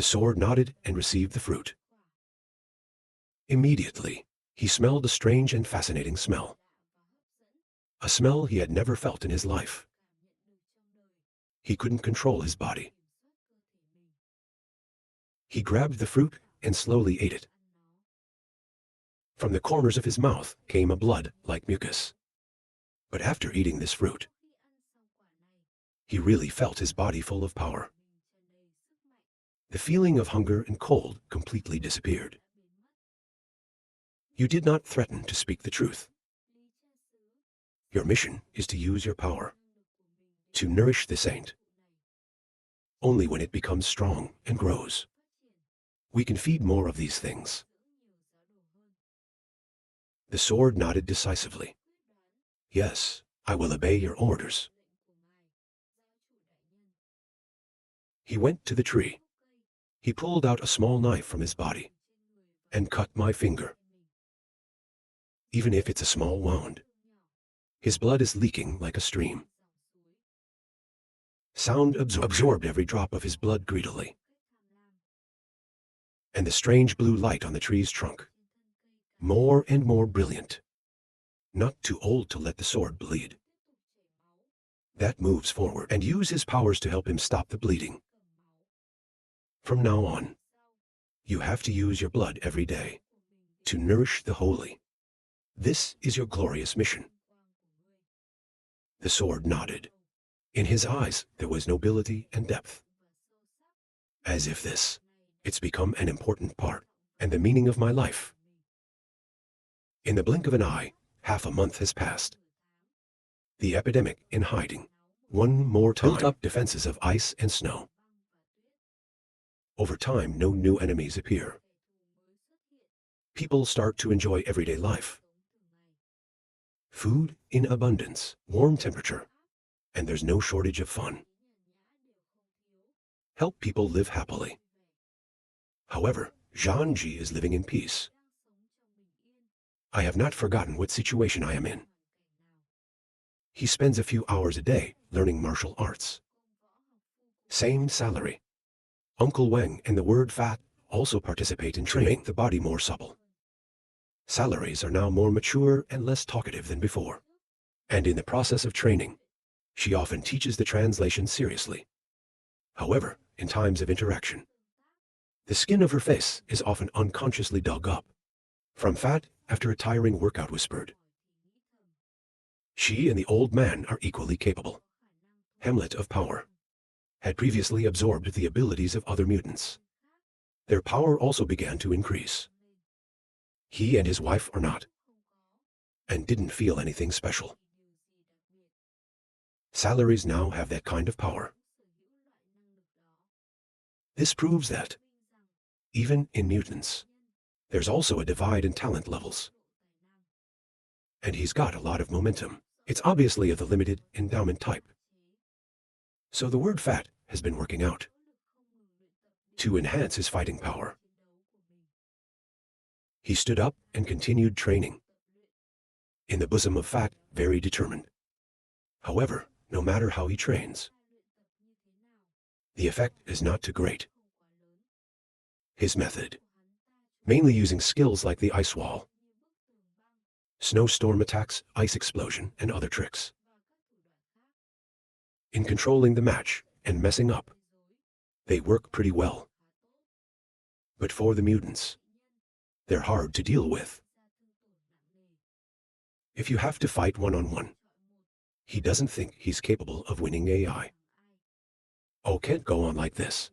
The sword nodded and received the fruit. Immediately, he smelled a strange and fascinating smell. A smell he had never felt in his life. He couldn't control his body. He grabbed the fruit and slowly ate it. From the corners of his mouth came a blood like mucus. But after eating this fruit, he really felt his body full of power. The feeling of hunger and cold completely disappeared. You did not threaten to speak the truth. Your mission is to use your power, to nourish the saint. Only when it becomes strong and grows, we can feed more of these things. The sword nodded decisively. Yes, I will obey your orders. He went to the tree. He pulled out a small knife from his body and cut my finger. Even if it's a small wound, his blood is leaking like a stream. Sound absorbed every drop of his blood greedily. And the strange blue light on the tree's trunk, more and more brilliant, not too old to let the sword bleed. That moves forward and use his powers to help him stop the bleeding. From now on, you have to use your blood every day to nourish the holy. This is your glorious mission. The sword nodded. In his eyes, there was nobility and depth. As if it's become an important part and the meaning of my life. In the blink of an eye, half a month has passed. The epidemic in hiding, one more time, built up defenses of ice and snow. Over time, no new enemies appear. People start to enjoy everyday life. Food in abundance, warm temperature, and there's no shortage of fun. Help people live happily. However, Zhangji is living in peace. I have not forgotten what situation I am in. He spends a few hours a day learning martial arts. Same salary. Uncle Wang and the word fat also participate in training to make the body more supple. Salaries are now more mature and less talkative than before. And in the process of training, she often teaches the translation seriously. However, in times of interaction, the skin of her face is often unconsciously dug up from fat after a tiring workout whispered. She and the old man are equally capable. Hamlet of Power had previously absorbed the abilities of other mutants. Their power also began to increase. He and his wife are not, and didn't feel anything special. Salaries now have that kind of power. This proves that, even in mutants, there's also a divide in talent levels. And he's got a lot of momentum. It's obviously of the limited endowment type. So the word fat has been working out to enhance his fighting power. He stood up and continued training. In the bosom of fat, very determined. However, no matter how he trains, the effect is not too great. His method, mainly using skills like the ice wall, snowstorm attacks, ice explosion, and other tricks. In controlling the match and messing up, they work pretty well. But for the mutants, they're hard to deal with. If you have to fight one-on-one, he doesn't think he's capable of winning AI. Oh, can't go on like this.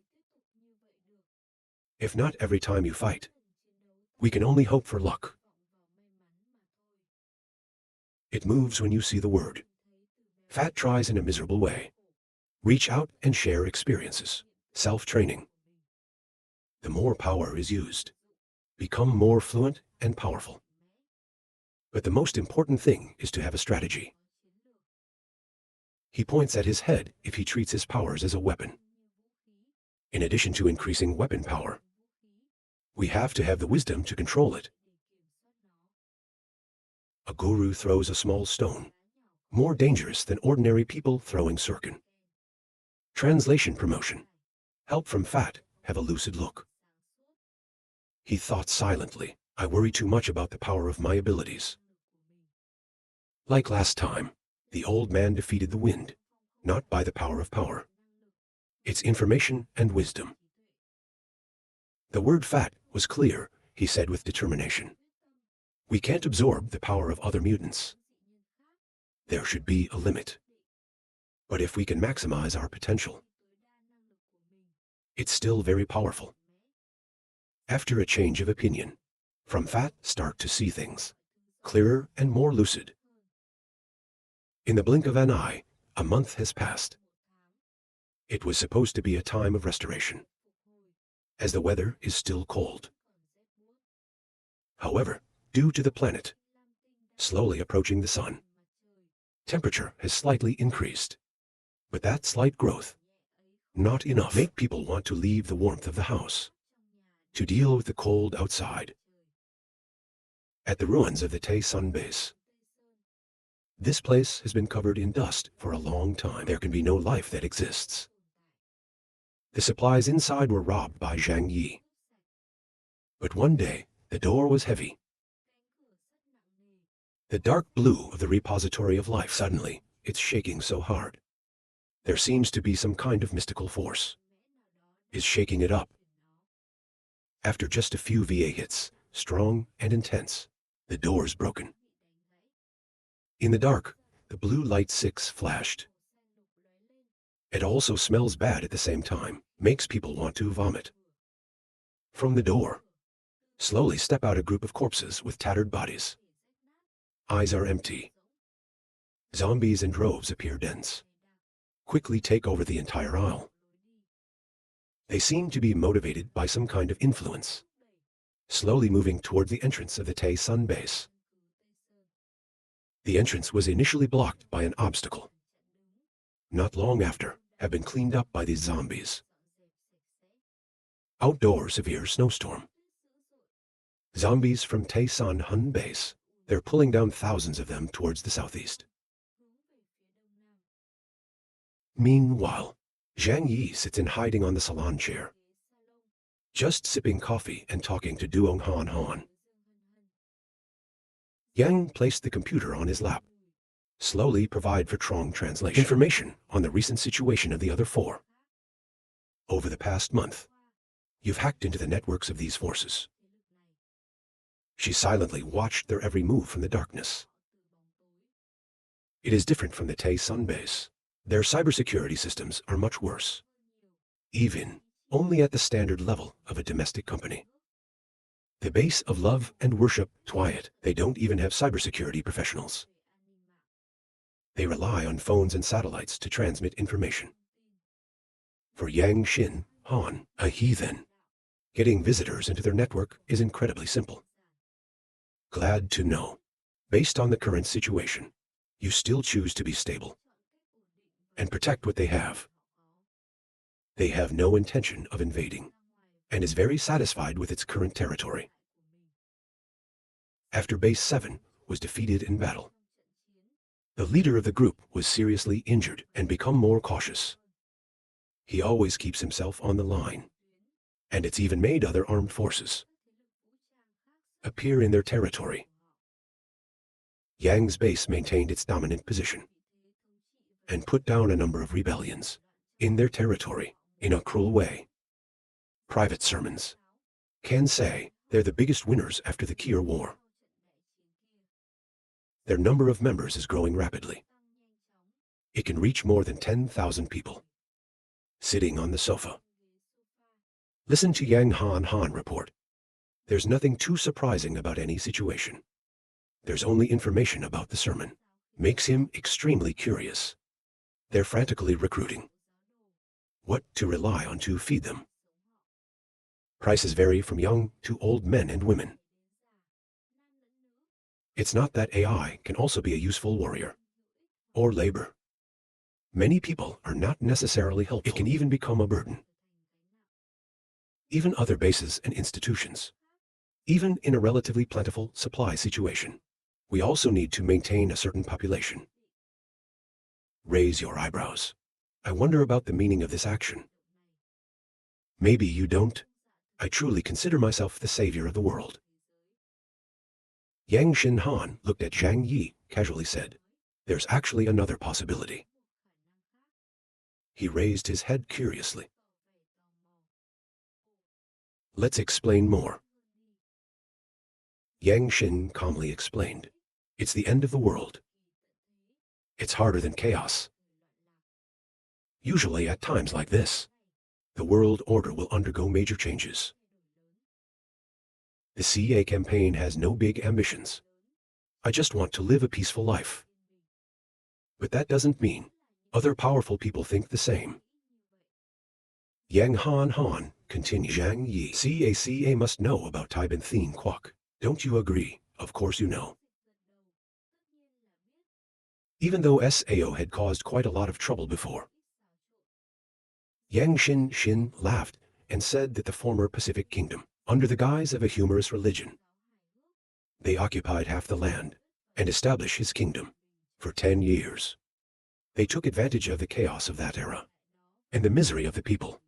If not every time you fight, we can only hope for luck. It moves when you see the word. Fat tries in a miserable way. Reach out and share experiences. Self-training. The more power is used, become more fluent and powerful. But the most important thing is to have a strategy. He points at his head if he treats his powers as a weapon. In addition to increasing weapon power, we have to have the wisdom to control it. A guru throws a small stone, more dangerous than ordinary people throwing shuriken. Translation promotion. Help from fat have a lucid look. He thought silently, I worry too much about the power of my abilities. Like last time, the old man defeated the wind, not by the power of power. It's information and wisdom. The word fat was clear, he said with determination. We can't absorb the power of other mutants. There should be a limit. But if we can maximize our potential, it's still very powerful. After a change of opinion, from fat start to see things clearer and more lucid. In the blink of an eye, a month has passed. It was supposed to be a time of restoration, as the weather is still cold. However, due to the planet slowly approaching the sun, temperature has slightly increased. But that slight growth, not enough, make people want to leave the warmth of the house to deal with the cold outside. At the ruins of the Tay Sun base, this place has been covered in dust for a long time. There can be no life that exists. The supplies inside were robbed by Zhang Yi. But one day, the door was heavy. The dark blue of the repository of life, suddenly, it's shaking so hard. There seems to be some kind of mystical force is shaking it up. After just a few VA hits, strong and intense, the door's broken. In the dark, the blue light 6 flashed. It also smells bad at the same time, makes people want to vomit. From the door, slowly step out a group of corpses with tattered bodies. Eyes are empty. Zombies in droves appear dense. Quickly take over the entire aisle. They seem to be motivated by some kind of influence, slowly moving toward the entrance of the Tay Sun base. The entrance was initially blocked by an obstacle. Not long after, have been cleaned up by these zombies. Outdoor severe snowstorm. Zombies from Tay Sun Hun base. They're pulling down thousands of them towards the southeast. Meanwhile, Zhang Yi sits in hiding on the salon chair, just sipping coffee and talking to Duong Han Han. Yang placed the computer on his lap. Slowly provide for Trong translation. Information on the recent situation of the other 4. Over the past month, you've hacked into the networks of these forces. She silently watched their every move from the darkness. It is different from the Tay Sun base. Their cybersecurity systems are much worse, even only at the standard level of a domestic company. The base of love and worship, Twyat, they don't even have cybersecurity professionals. They rely on phones and satellites to transmit information. For Yang Xin Han, a heathen, getting visitors into their network is incredibly simple. Glad to know, based on the current situation, you still choose to be stable and protect what they have. They have no intention of invading, and is very satisfied with its current territory. After Base 7 was defeated in battle, the leader of the group was seriously injured and become more cautious. He always keeps himself on the line, and it's even made other armed forces appear in their territory. Yang's base maintained its dominant position and put down a number of rebellions in their territory in a cruel way. Private sermons can say they're the biggest winners after the Kier War. Their number of members is growing rapidly. It can reach more than 10,000 people sitting on the sofa. Listen to Yang Han Han report. There's nothing too surprising about any situation. There's only information about the sermon. Makes him extremely curious. They're frantically recruiting what to rely on to feed them. Prices vary from young to old men and women. It's not that AI can also be a useful warrior or labor. Many people are not necessarily helpful. It can even become a burden. Even other bases and institutions. Even in a relatively plentiful supply situation, we also need to maintain a certain population. Raise your eyebrows. I wonder about the meaning of this action. Maybe you don't. I truly consider myself the savior of the world. Yang Xinhan looked at Zhang Yi, casually said, "There's actually another possibility." He raised his head curiously. "Let's explain more." Yang Xin calmly explained, "It's the end of the world. It's harder than chaos. Usually at times like this, the world order will undergo major changes. The CA campaign has no big ambitions. I just want to live a peaceful life. But that doesn't mean other powerful people think the same." Yang Han continued. "Zhang Yi, CA must know about Taiban Thien Quoc. Don't you agree? Of course you know." Even though Sao had caused quite a lot of trouble before. Yang Xin laughed and said that the former Pacific Kingdom, under the guise of a humorous religion, they occupied half the land and established his kingdom for 10 years. They took advantage of the chaos of that era and the misery of the people.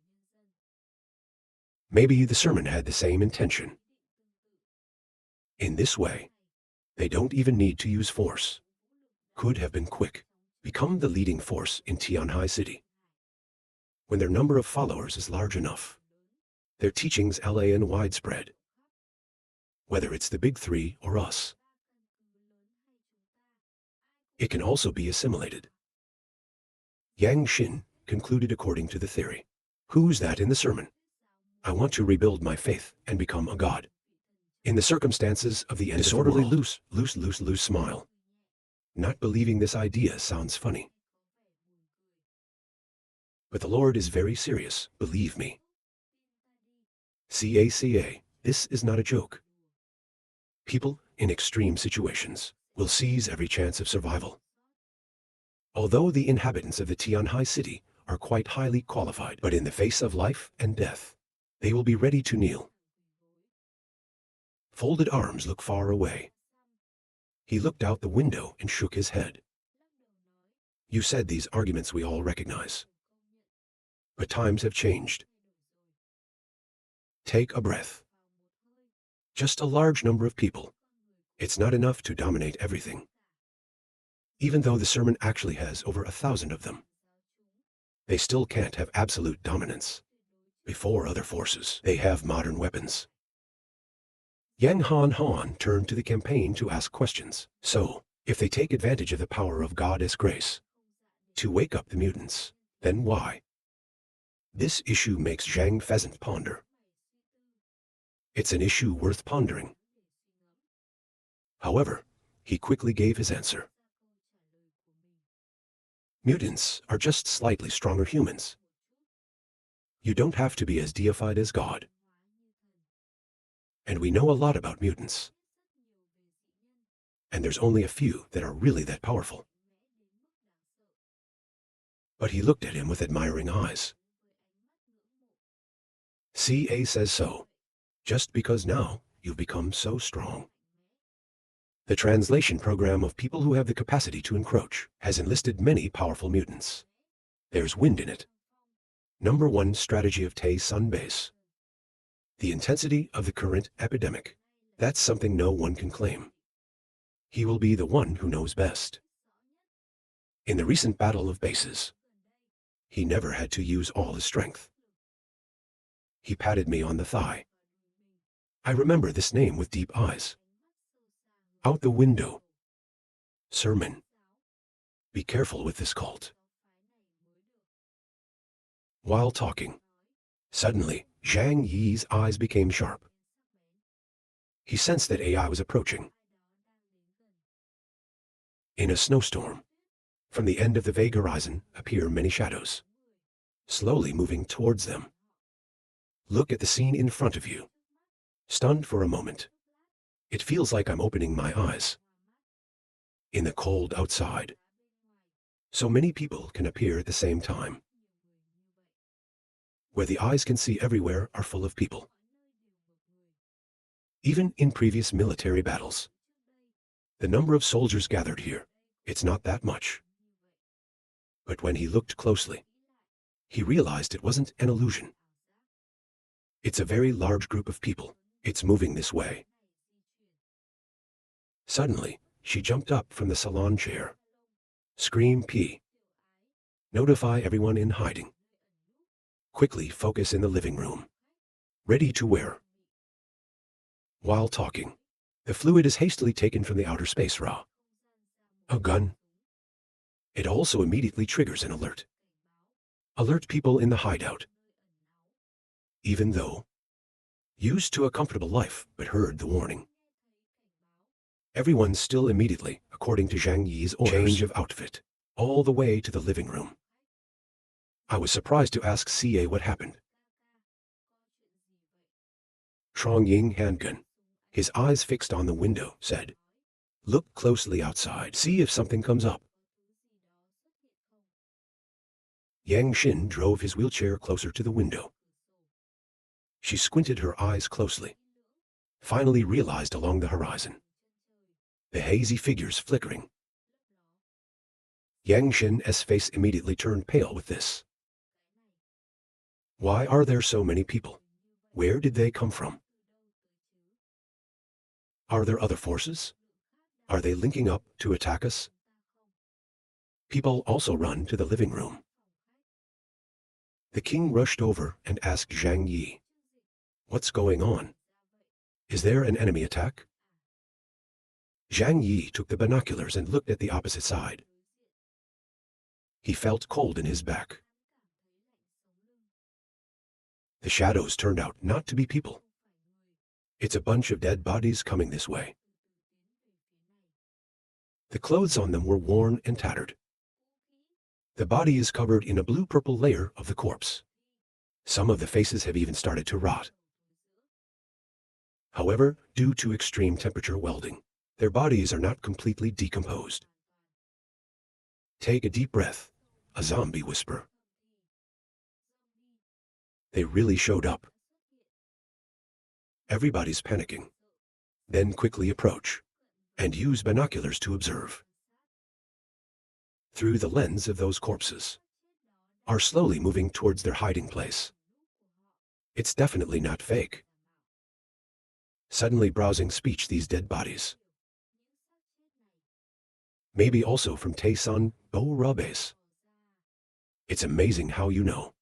Maybe the sermon had the same intention. In this way, they don't even need to use force. Could have been quick, become the leading force in Tianhai City. When their number of followers is large enough, their teachings LA and widespread. Whether it's the big three or us, it can also be assimilated. Yang Xin concluded according to the theory. Who's that in the sermon? I want to rebuild my faith and become a god. In the circumstances of the end disorderly, of the world. Loose smile. Not believing this idea sounds funny. But the Lord is very serious, believe me. CA, this is not a joke. People in extreme situations will seize every chance of survival. Although the inhabitants of the Tianhai City are quite highly qualified, but in the face of life and death, they will be ready to kneel. Folded arms look far away. He looked out the window and shook his head. You said these arguments we all recognize. But times have changed. Take a breath. Just a large number of people. It's not enough to dominate everything. Even though the sermon actually has over 1,000 of them, they still can't have absolute dominance. Before other forces, they have modern weapons. Yang Han turned to the campaign to ask questions. So, if they take advantage of the power of Goddess Grace to wake up the mutants, then why? This issue makes Zhang Pheasant ponder. It's an issue worth pondering. However, he quickly gave his answer. Mutants are just slightly stronger humans. You don't have to be as deified as God. And we know a lot about mutants. And there's only a few that are really that powerful. But he looked at him with admiring eyes. CA says so, just because now you've become so strong. The translation program of people who have the capacity to encroach has enlisted many powerful mutants. There's wind in it. Number 1 strategy of Tay Sun Base. The intensity of the current epidemic. That's something no one can claim. He will be the one who knows best. In the recent battle of bases, he never had to use all his strength. He patted me on the thigh. I remember this name with deep eyes. Out the window. Sermon. Be careful with this cult. While talking, suddenly, Zhang Yi's eyes became sharp. He sensed that AI was approaching. In a snowstorm, from the end of the vague horizon appear many shadows, slowly moving towards them. Look at the scene in front of you. Stunned for a moment. It feels like I'm opening my eyes. In the cold outside, so many people can appear at the same time. Where the eyes can see everywhere are full of people. Even in previous military battles, the number of soldiers gathered here, it's not that much. But when he looked closely, he realized it wasn't an illusion. It's a very large group of people. It's moving this way. Suddenly, she jumped up from the salon chair. Scream P. Notify everyone in hiding. Quickly focus in the living room. Ready to wear. While talking, the fluid is hastily taken from the outer space raw. A gun. It also immediately triggers an alert. Alert people in the hideout. Even though used to a comfortable life but heard the warning. Everyone still immediately, according to Zhang Yi's orders, change of outfit, all the way to the living room. I was surprised to ask CA what happened. Trong Ying handgun, his eyes fixed on the window, said, "Look closely outside, see if something comes up." Yang Xin drove his wheelchair closer to the window. She squinted her eyes closely, finally realized along the horizon the hazy figures flickering. Yang Xin's face immediately turned pale with this. Why are there so many people? Where did they come from? Are there other forces? Are they linking up to attack us? People also run to the living room. The king rushed over and asked Zhang Yi, "What's going on? Is there an enemy attack?" Zhang Yi took the binoculars and looked at the opposite side. He felt cold in his back. The shadows turned out not to be people. It's a bunch of dead bodies coming this way. The clothes on them were worn and tattered. The body is covered in a blue-purple layer of the corpse. Some of the faces have even started to rot. However, due to extreme temperature welding, their bodies are not completely decomposed. Take a deep breath, a zombie whisper. They really showed up. Everybody's panicking. Then quickly approach and use binoculars to observe. Through the lens of those corpses, are slowly moving towards their hiding place. It's definitely not fake. Suddenly browsing speech these dead bodies. Maybe also from Taysun Bo Rubes. It's amazing how you know.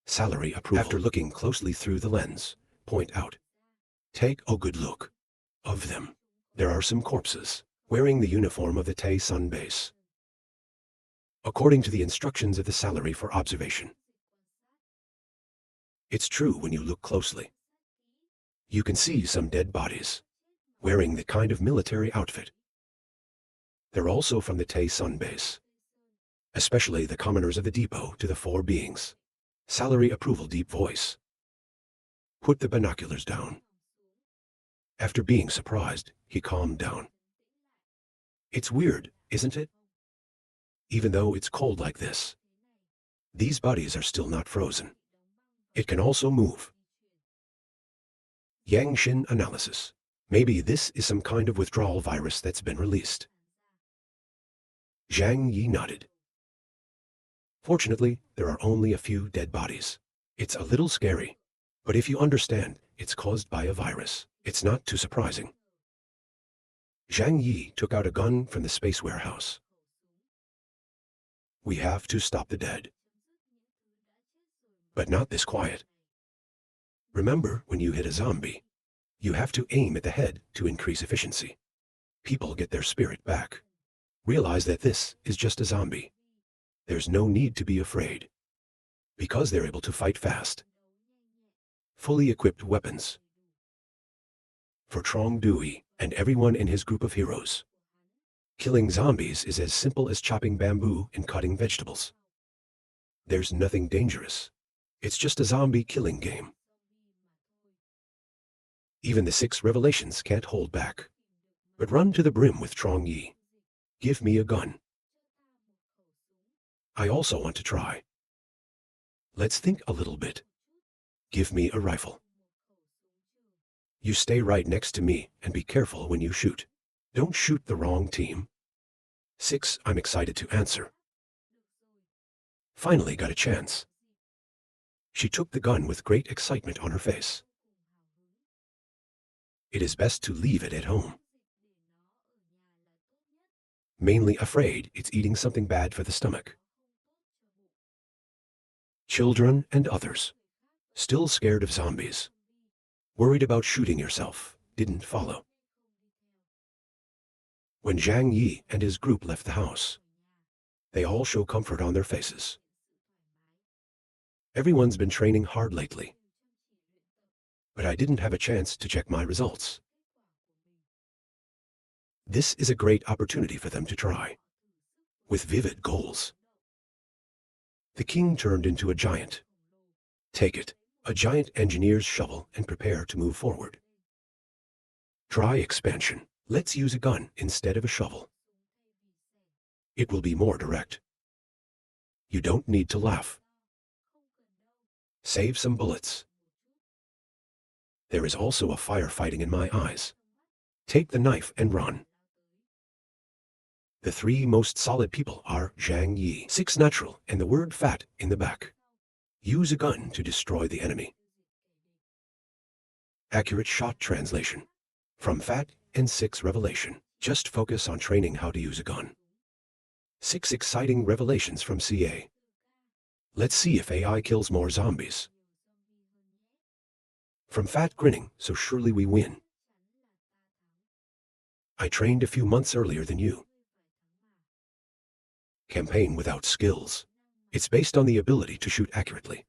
Salary approval. After looking closely through the lens, point out. Take a good look. Of them, there are some corpses wearing the uniform of the Taysun base. According to the instructions of the salary for observation. It's true when you look closely. You can see some dead bodies wearing the kind of military outfit. They're also from the Taysun base, especially the commoners of the depot to the four beings. Salary approval deep voice. Put the binoculars down. After being surprised, he calmed down. It's weird, isn't it? Even though it's cold like this, these bodies are still not frozen. It can also move. Yang Xin analysis. Maybe this is some kind of withdrawal virus that's been released. Zhang Yi nodded. Fortunately, there are only a few dead bodies. It's a little scary, but if you understand it's caused by a virus, it's not too surprising. Zhang Yi took out a gun from the space warehouse. We have to stop the dead. But not this quiet. Remember, when you hit a zombie, you have to aim at the head to increase efficiency. People get their spirit back. Realize that this is just a zombie. There's no need to be afraid, because they're able to fight fast. Fully equipped weapons. For Trong Dui and everyone in his group of heroes, killing zombies is as simple as chopping bamboo and cutting vegetables. There's nothing dangerous. It's just a zombie killing game. Even the 6 revelations can't hold back, but run to the brim with Trong Yi. Give me a gun. I also want to try. Let's think a little bit. Give me a rifle. You stay right next to me and be careful when you shoot. Don't shoot the wrong team. 6. I'm excited to answer. Finally got a chance. She took the gun with great excitement on her face. It is best to leave it at home. Mainly afraid it's eating something bad for the stomach. Children and others, still scared of zombies, worried about shooting yourself, didn't follow. When Zhang Yi and his group left the house, they all show comfort on their faces. Everyone's been training hard lately, but I didn't have a chance to check my results. This is a great opportunity for them to try, with vivid goals. The king turned into a giant. Take it, a giant engineer's shovel, and prepare to move forward. Try expansion. Let's use a gun instead of a shovel. It will be more direct. You don't need to laugh. Save some bullets. There is also a fire fighting in my eyes. Take the knife and run. The three most solid people are Zhang Yi, 6 natural, and the word fat in the back. Use a gun to destroy the enemy. Accurate shot translation. From Fat and 6 revelation. Just focus on training how to use a gun. 6 exciting revelations from CA. Let's see if AI kills more zombies. From Fat grinning, so surely we win. I trained a few months earlier than you. Campaign without skills. It's based on the ability to shoot accurately.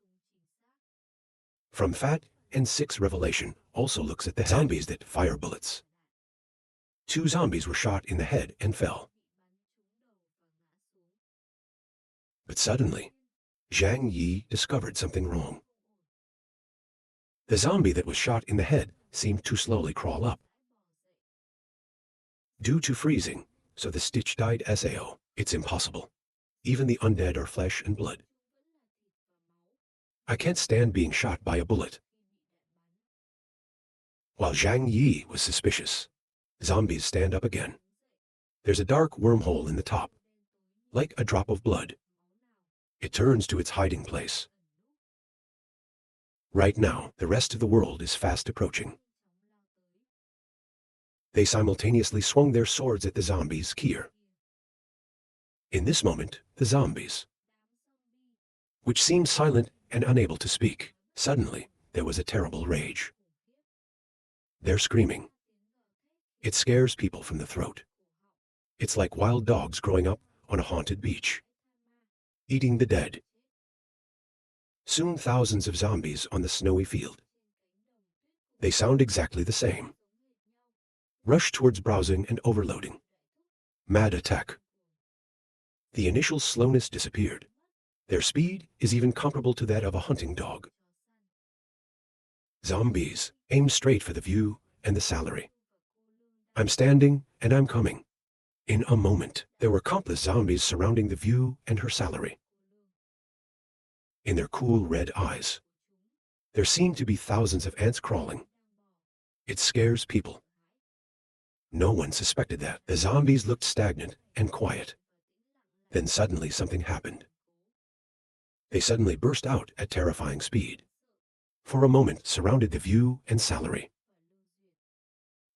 From Fat and 6 revelation also looks at the zombies that fire bullets. 2 zombies were shot in the head and fell. But suddenly, Zhang Yi discovered something wrong. The zombie that was shot in the head seemed to slowly crawl up. Due to freezing, so the stitch died SAO. It's impossible. Even the undead are flesh and blood. I can't stand being shot by a bullet. While Zhang Yi was suspicious, zombies stand up again. There's a dark wormhole in the top, like a drop of blood. It turns to its hiding place. Right now, the rest of the world is fast approaching. They simultaneously swung their swords at the zombies' Kier. In this moment, the zombies, which seemed silent and unable to speak, suddenly there was a terrible rage. They're screaming. It scares people from the throat. It's like wild dogs growing up on a haunted beach, eating the dead. Soon thousands of zombies on the snowy field. They sound exactly the same. Rush towards browsing and overloading. Mad attack. The initial slowness disappeared. Their speed is even comparable to that of a hunting dog. Zombies aim straight for the view and the salary. I'm standing and I'm coming. In a moment, there were countless zombies surrounding the view and her salary. In their cool red eyes, there seemed to be thousands of ants crawling. It scares people. No one suspected that. The zombies looked stagnant and quiet. Then suddenly something happened. They suddenly burst out at terrifying speed. For a moment surrounded the view and salary.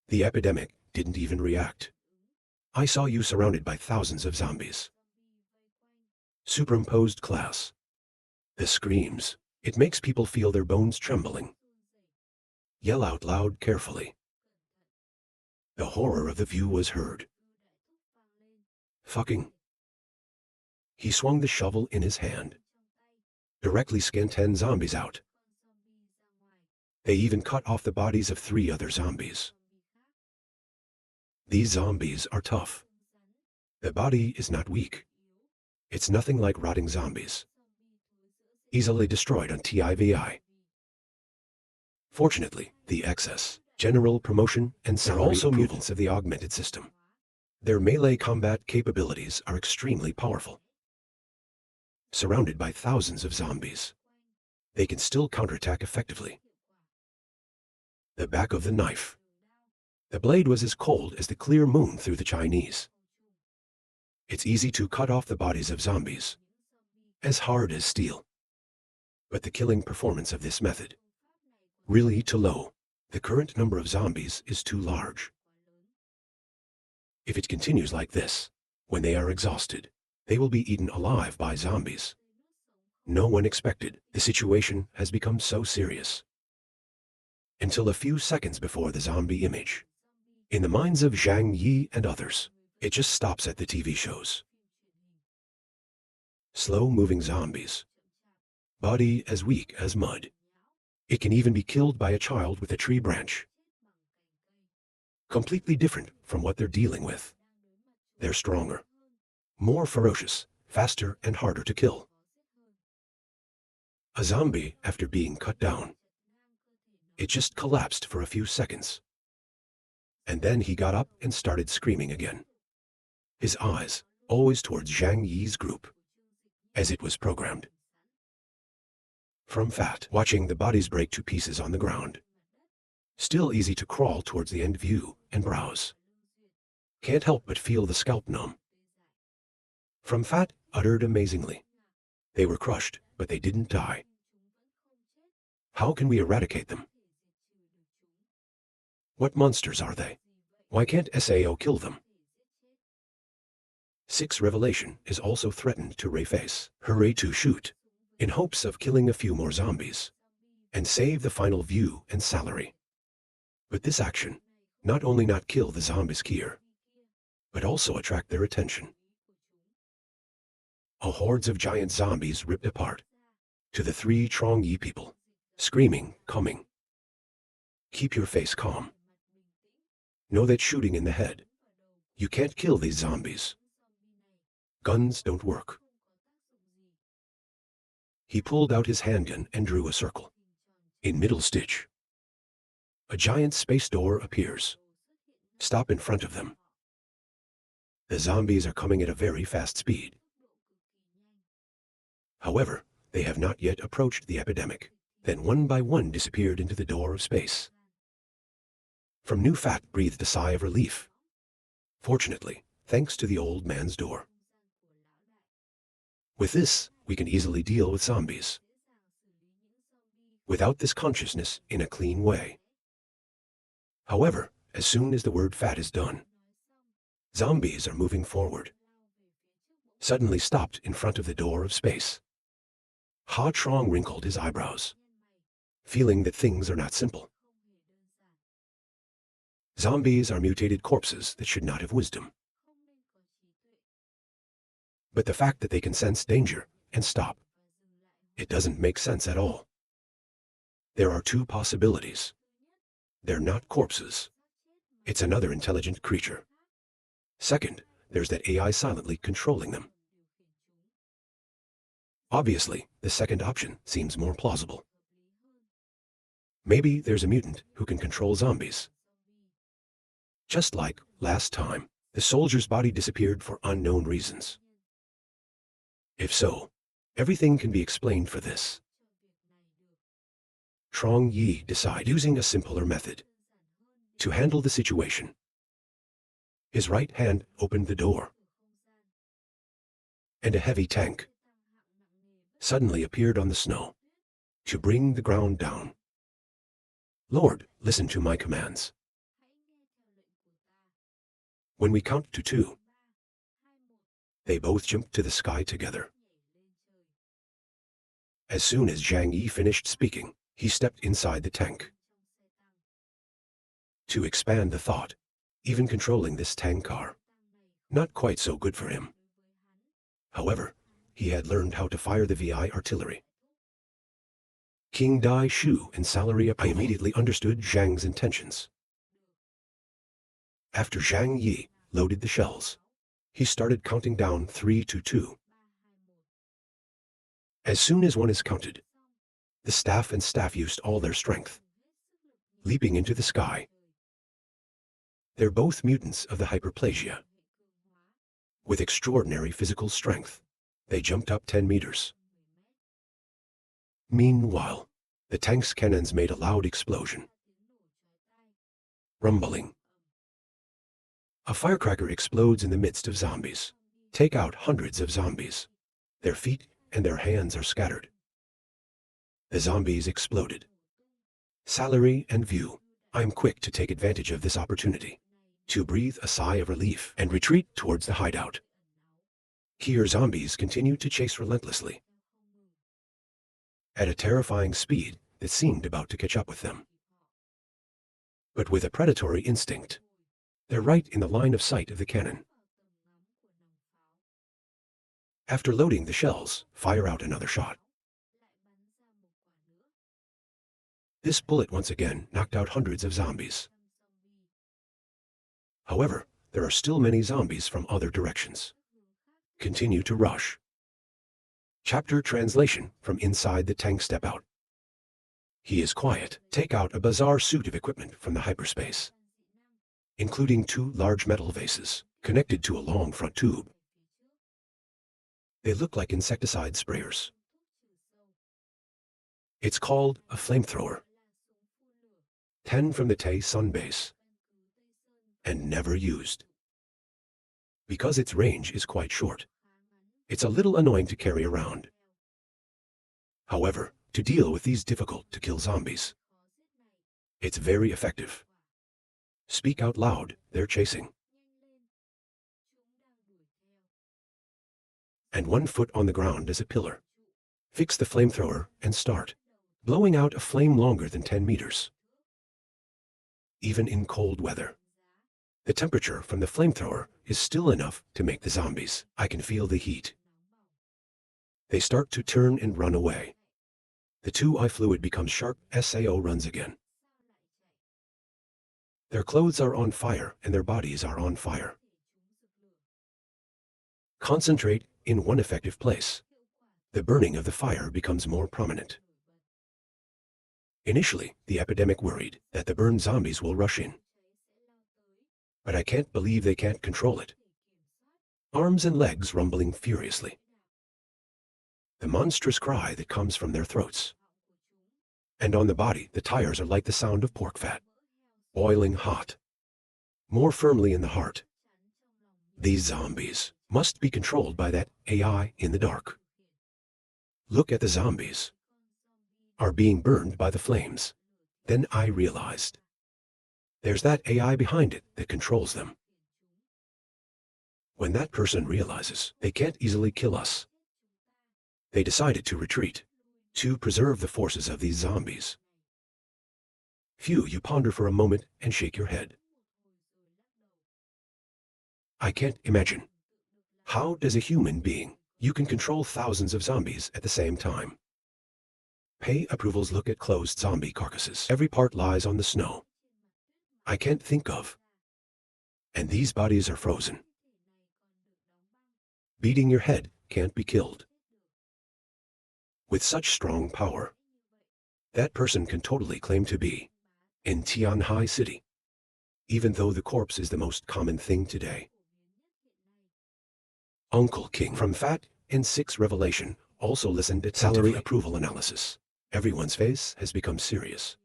The epidemic didn't even react. I saw you surrounded by thousands of zombies. Superimposed class. The screams. It makes people feel their bones trembling. Yell out loud carefully. The horror of the view was heard. Fucking. He swung the shovel in his hand. Directly skinned 10 zombies out. They even cut off the bodies of 3 other zombies. These zombies are tough. The body is not weak. It's nothing like rotting zombies. Easily destroyed on TIVI. Fortunately, the excess, general promotion, and salary also mutants of the augmented system. Their melee combat capabilities are extremely powerful. Surrounded by thousands of zombies, they can still counterattack effectively. The back of the knife. The blade was as cold as the clear moon through the Chinese. It's easy to cut off the bodies of zombies. As hard as steel. but the killing performance of this method really too low. The current number of zombies is too large. If it continues like this, when they are exhausted, they will be eaten alive by zombies. No one expected the situation has become so serious. Until a few seconds before the zombie image. In the minds of Zhang Yi and others, it just stops at the TV shows. Slow-moving zombies. Body as weak as mud. It can even be killed by a child with a tree branch. Completely different from what they're dealing with. They're stronger, more ferocious, faster and harder to kill. A zombie, after being cut down, it just collapsed for a few seconds. And then he got up and started screaming again. His eyes always towards Zhang Yi's group, as it was programmed. From fat, watching the bodies break to pieces on the ground. Still easy to crawl towards the end view and browse. Can't help but feel the scalp numb. From fat, uttered amazingly. They were crushed, but they didn't die. How can we eradicate them? What monsters are they? Why can't SAO kill them? 6 Revelation is also threatened to reface Hurry to shoot, in hopes of killing a few more zombies, and save the final view and salary. But this action not only not kill the zombies here, but also attract their attention. A hordes of giant zombies ripped apart, to the 3 Trong Yi people, screaming, coming. Keep your face calm. Know that shooting in the head, you can't kill these zombies. Guns don't work. He pulled out his handgun and drew a circle. In middle stitch, a giant space door appears. Stop in front of them. The zombies are coming at a very fast speed. However, they have not yet approached the epidemic. Then one by one disappeared into the door of space. From New Fat breathed a sigh of relief. Fortunately, thanks to the old man's door. With this, we can easily deal with zombies. Without this consciousness in a clean way. However, as soon as the word fat is done, zombies are moving forward. Suddenly stopped in front of the door of space. Ha Trong wrinkled his eyebrows, feeling that things are not simple. Zombies are mutated corpses that should not have wisdom. But the fact that they can sense danger and stop, it doesn't make sense at all. There are 2 possibilities. They're not corpses. It's another intelligent creature. Second, there's that AI silently controlling them. Obviously, the second option seems more plausible. Maybe there's a mutant who can control zombies. Just like last time, the soldier's body disappeared for unknown reasons. If so, everything can be explained for this. Trong Yi decided using a simpler method to handle the situation. His right hand opened the door, and a heavy tank suddenly appeared on the snow to bring the ground down. Lord, listen to my commands. When we count to 2, they both jumped to the sky together. As soon as Zhang Yi finished speaking, he stepped inside the tank. To expand the thought, even controlling this tank car, not quite so good for him. However, he had learned how to fire the VI artillery. King Dai Shu and salary approval. I immediately understood Zhang's intentions. After Zhang Yi loaded the shells, he started counting down 3 to 2. As soon as 1 is counted, the staff and staff used all their strength, leaping into the sky. They're both mutants of the hyperplasia. With extraordinary physical strength, they jumped up 10 meters. Meanwhile, the tank's cannons made a loud explosion. Rumbling. A firecracker explodes in the midst of zombies. Take out hundreds of zombies. Their feet and their hands are scattered. The zombies exploded. Salary and view. I'm quick to take advantage of this opportunity, to breathe a sigh of relief and retreat towards the hideout. Here zombies continue to chase relentlessly, at a terrifying speed that seemed about to catch up with them. But with a predatory instinct, they're right in the line of sight of the cannon. After loading the shells, fire out another shot. This bullet once again knocked out hundreds of zombies. However, there are still many zombies from other directions. Continue to rush. Chapter translation from inside the tank. Step out. He is quiet. Take out a bizarre suit of equipment from the hyperspace, including 2 large metal vases connected to a long front tube. They look like insecticide sprayers. It's called a flamethrower. 10 from the Tay Sun base, and never used. Because its range is quite short, it's a little annoying to carry around. However, to deal with these difficult-to-kill zombies, it's very effective. Speak out loud, they're chasing. And 1 foot on the ground as a pillar. Fix the flamethrower and start blowing out a flame longer than 10 meters. Even in cold weather, the temperature from the flamethrower is still enough to make the zombies. I can feel the heat. They start to turn and run away. The 2I fluid becomes sharp. SAO runs again. Their clothes are on fire and their bodies are on fire. Concentrate in one effective place. The burning of the fire becomes more prominent. Initially, the epidemic worried that the burned zombies will rush in. But I can't believe they can't control it. Arms and legs rumbling furiously. The monstrous cry that comes from their throats. And on the body, the tires are like the sound of pork fat. Boiling hot. More firmly in the heart. These zombies must be controlled by that AI in the dark. Look at the zombies. Are being burned by the flames. Then I realized. There's that AI behind it that controls them. When that person realizes they can't easily kill us, they decided to retreat, to preserve the forces of these zombies. Phew, you ponder for a moment and shake your head. I can't imagine. How does a human being, you can control thousands of zombies at the same time? Pay approvals. Look at closed zombie carcasses. Every part lies on the snow. I can't think of. And these bodies are frozen. Beating your head can't be killed. With such strong power, that person can totally claim to be in Tianhai City, even though the corpse is the most common thing today. Uncle King from Fat and 6 Revelation also listened at salary approval analysis. Everyone's face has become serious.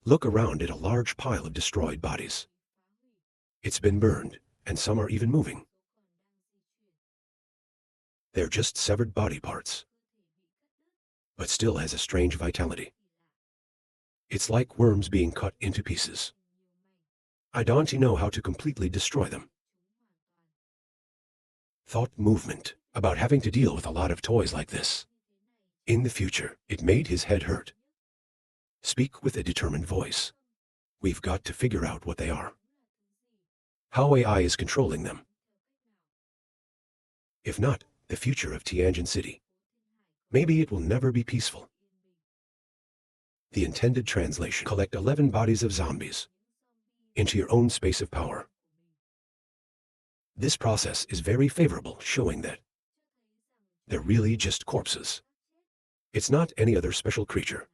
Look around at a large pile of destroyed bodies. It's been burned, and some are even moving. They're just severed body parts, but still has a strange vitality. It's like worms being cut into pieces. I don't know how to completely destroy them. Thought movement about having to deal with a lot of toys like this. In the future, it made his head hurt. Speak with a determined voice. We've got to figure out what they are. How AI is controlling them. If not, the future of Tianjin City. Maybe it will never be peaceful. The intended translation: collect 11 bodies of zombies into your own space of power. This process is very favorable, showing that they're really just corpses. It's not any other special creature.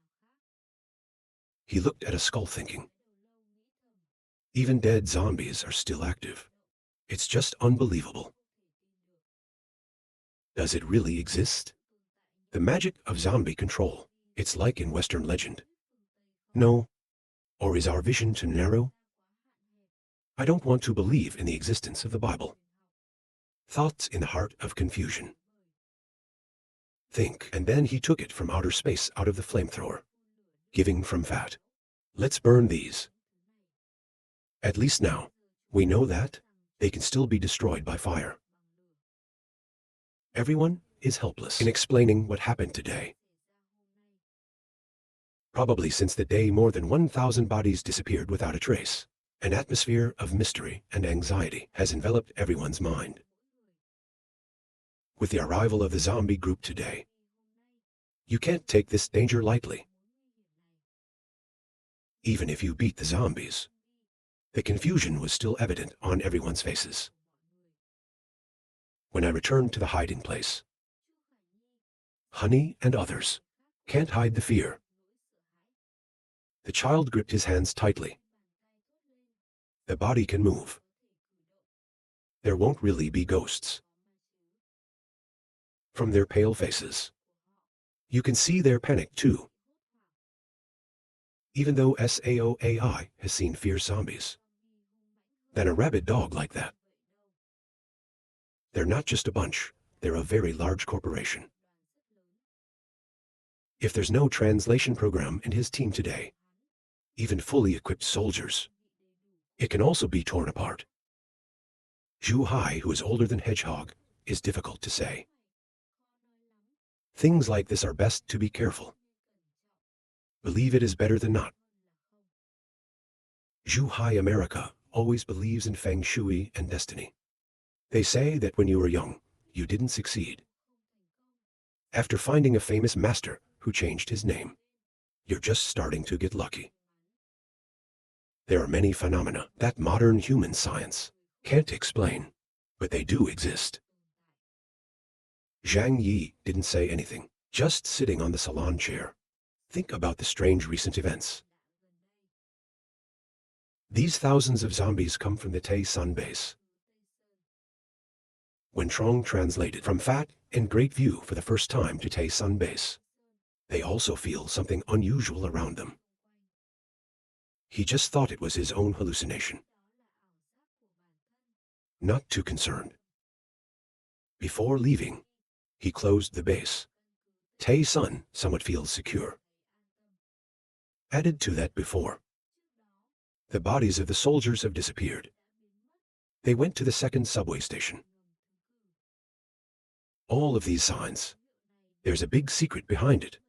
He looked at a skull thinking. Even dead zombies are still active. It's just unbelievable. Does it really exist? The magic of zombie control. It's like in Western legend. No. Or is our vision too narrow? I don't want to believe in the existence of the Bible. Thoughts in the heart of confusion. Think, and then he took it from outer space out of the flamethrower. Giving from fat. Let's burn these. At least now, we know that they can still be destroyed by fire. Everyone is helpless in explaining what happened today. Probably since the day more than 1,000 bodies disappeared without a trace, an atmosphere of mystery and anxiety has enveloped everyone's mind. With the arrival of the zombie group today, you can't take this danger lightly. Even if you beat the zombies, the confusion was still evident on everyone's faces. When I returned to the hiding place, Honey and others can't hide the fear. The child gripped his hands tightly. The body can move. There won't really be ghosts. From their pale faces, you can see their panic too. Even though SAOAI has seen fierce zombies, than a rabid dog like that. They're not just a bunch, they're a very large corporation. If there's no translation program in his team today, even fully equipped soldiers, it can also be torn apart. Zhu Hai, who is older than Hedgehog, is difficult to say. Things like this are best to be careful. Believe it is better than not. Zhu Hai America always believes in feng shui and destiny. They say that when you were young, you didn't succeed. After finding a famous master who changed his name, you're just starting to get lucky. There are many phenomena that modern human science can't explain, but they do exist. Zhang Yi didn't say anything, just sitting on the salon chair. Think about the strange recent events. These thousands of zombies come from the Tay Sun base. When Trong translated from Fat and Great View for the first time to Tay Sun base, they also feel something unusual around them. He just thought it was his own hallucination. Not too concerned. Before leaving, he closed the base. Tay Sun somewhat feels secure. Added to that before, the bodies of the soldiers have disappeared. They went to the second subway station. All of these signs, there's a big secret behind it.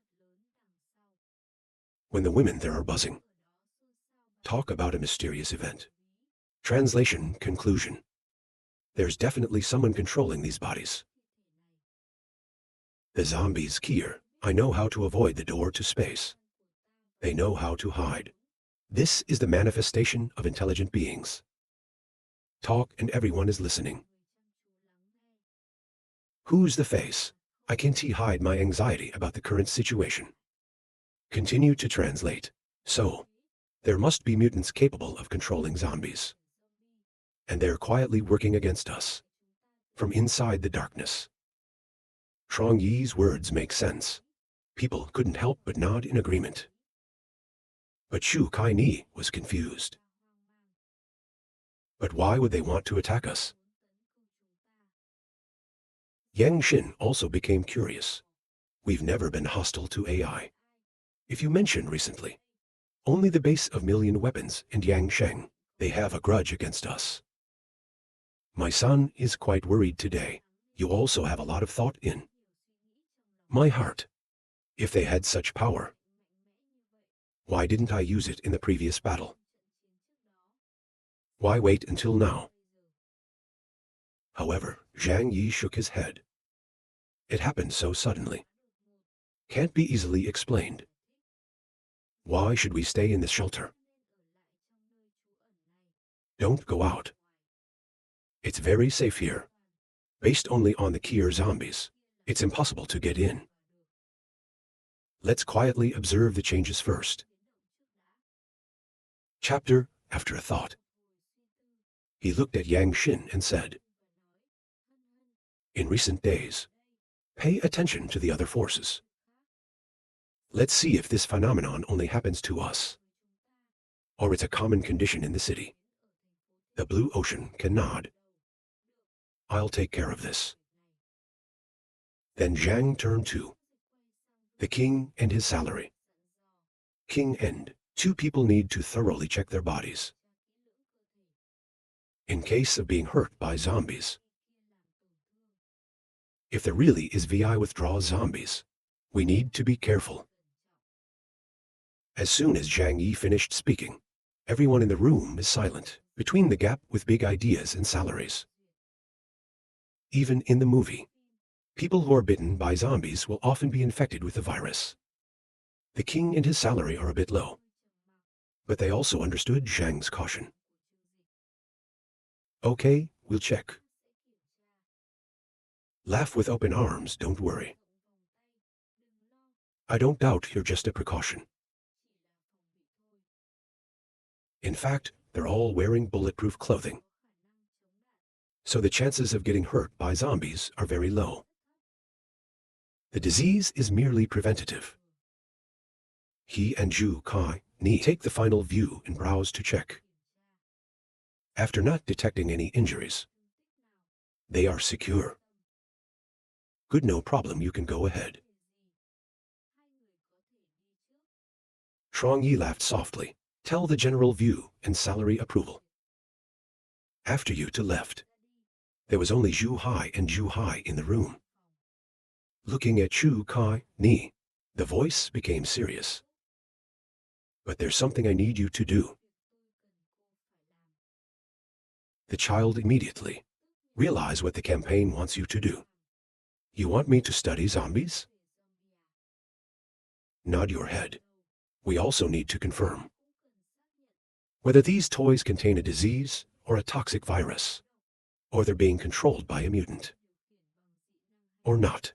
When the women there are buzzing. Talk about a mysterious event. Translation conclusion. There's definitely someone controlling these bodies. The zombies here, I know how to avoid the door to space. They know how to hide. This is the manifestation of intelligent beings. Talk and everyone is listening. Who's the face? I can't hide my anxiety about the current situation. Continue to translate. So, there must be mutants capable of controlling zombies. And they're quietly working against us. From inside the darkness. Trong Yi's words make sense. People couldn't help but nod in agreement. But Shu Kai Ni was confused. But why would they want to attack us? Yang Xin also became curious. We've never been hostile to AI. If you mentioned recently, only the base of million weapons in Yangsheng, they have a grudge against us. My son is quite worried today. You also have a lot of thought in my heart. If they had such power, why didn't I use it in the previous battle? Why wait until now? However, Zhang Yi shook his head. It happened so suddenly. Can't be easily explained. Why should we stay in this shelter? Don't go out. It's very safe here. Based only on the Kier zombies, it's impossible to get in. Let's quietly observe the changes first. Chapter after a thought. He looked at Yang Xin and said, in recent days, pay attention to the other forces. Let's see if this phenomenon only happens to us, or it's a common condition in the city. The blue ocean can nod. I'll take care of this. Then Zhang turned to the king and his salary. King and two people need to thoroughly check their bodies in case of being hurt by zombies. If there really is VI withdraw zombies, we need to be careful. As soon as Zhang Yi finished speaking, everyone in the room is silent, between the gap with big ideas and salaries. Even in the movie, people who are bitten by zombies will often be infected with the virus. The king and his salary are a bit low, but they also understood Zhang's caution. Okay, we'll check. Laugh with open arms, don't worry. I don't doubt you're just a precaution. In fact, they're all wearing bulletproof clothing, so the chances of getting hurt by zombies are very low. The disease is merely preventative. He and Zhu Kai Ni take the final view and browse to check. After not detecting any injuries, they are secure. Good, no problem, you can go ahead. Shuang Yi laughed softly. Tell the general view and salary approval. After you to left. There was only Zhu Hai and Zhu Hai in the room. Looking at Zhu Kai Ni, the voice became serious. But there's something I need you to do. The child immediately realized what the campaign wants you to do. You want me to study zombies? Nod your head. We also need to confirm whether these toys contain a disease or a toxic virus, or they're being controlled by a mutant, or not.